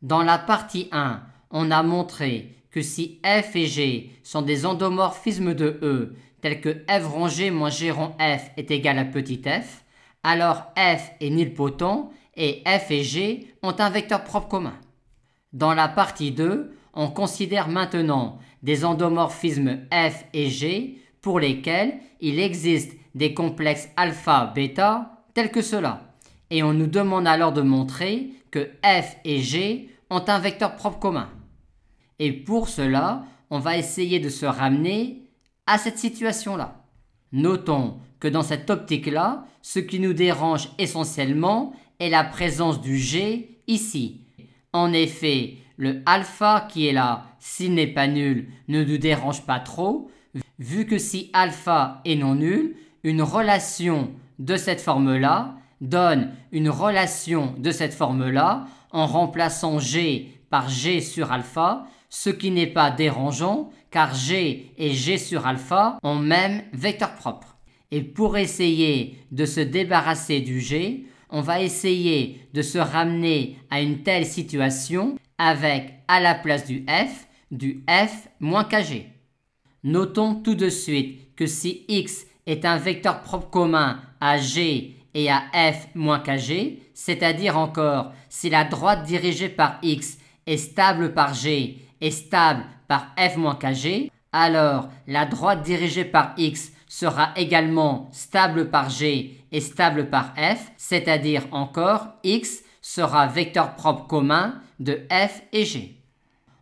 Dans la partie 1, on a montré que si f et g sont des endomorphismes de E, tels que f rond g moins g rond f est égal à petit f, alors f est nilpotent et f et g ont un vecteur propre commun. Dans la partie 2, on considère maintenant des endomorphismes f et g pour lesquels il existe des complexes alpha-bêta tels que cela. Et on nous demande alors de montrer que f et g ont un vecteur propre commun. Et pour cela, on va essayer de se ramener à cette situation-là. Notons que dans cette optique-là, ce qui nous dérange essentiellement est la présence du g ici. En effet, le alpha qui est là, s'il n'est pas nul, ne nous dérange pas trop, vu que si alpha est non nul, une relation de cette forme-là donne une relation de cette forme-là en remplaçant g par g sur alpha, ce qui n'est pas dérangeant car g et g sur alpha ont même vecteur propre. Et pour essayer de se débarrasser du g, on va essayer de se ramener à une telle situation avec à la place du f moins kg. Notons tout de suite que si x est un vecteur propre commun à g et à f moins kg, c'est-à-dire encore si la droite dirigée par x est stable par g et stable par f moins kg, alors la droite dirigée par x sera également stable par g et stable par f, c'est-à-dire encore x sera vecteur propre commun de f et g.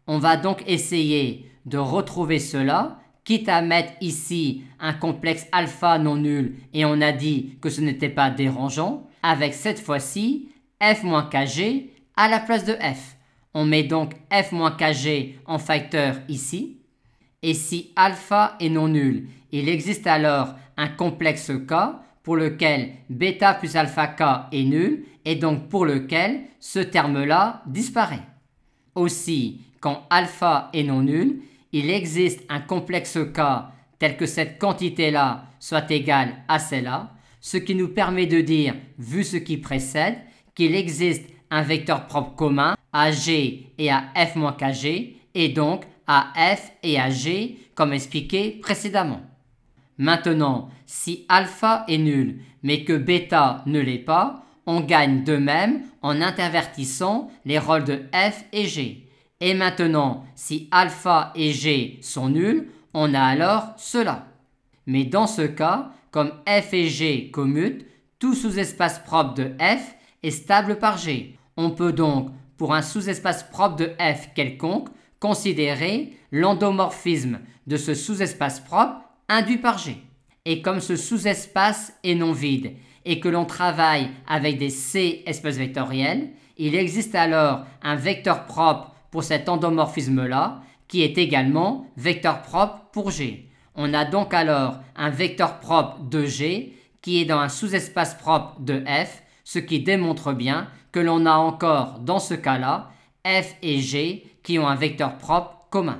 On va donc essayer de retrouver cela, quitte à mettre ici un complexe alpha non nul et on a dit que ce n'était pas dérangeant, avec cette fois-ci f moins kg à la place de f. On met donc f moins kg en facteur ici. Et si alpha est non nul, il existe alors un complexe k pour lequel bêta plus alpha k est nul et donc pour lequel ce terme-là disparaît. Aussi, quand alpha est non nul, il existe un complexe k tel que cette quantité-là soit égale à celle-là, ce qui nous permet de dire, vu ce qui précède, qu'il existe un vecteur propre commun à g et à f moins kg et donc à f et à g comme expliqué précédemment. Maintenant, si alpha est nul mais que bêta ne l'est pas, on gagne de même en intervertissant les rôles de f et g. Et maintenant, si alpha et g sont nuls, on a alors cela. Mais dans ce cas, comme f et g commutent, tout sous-espace propre de f est stable par g. On peut donc, pour un sous-espace propre de f quelconque, considérer l'endomorphisme de ce sous-espace propre induit par g. Et comme ce sous-espace est non vide et que l'on travaille avec des C espaces vectoriels, il existe alors un vecteur propre pour cet endomorphisme-là qui est également vecteur propre pour g. On a donc alors un vecteur propre de g qui est dans un sous-espace propre de f, ce qui démontre bien que l'on a encore dans ce cas-là f et g qui ont un vecteur propre commun.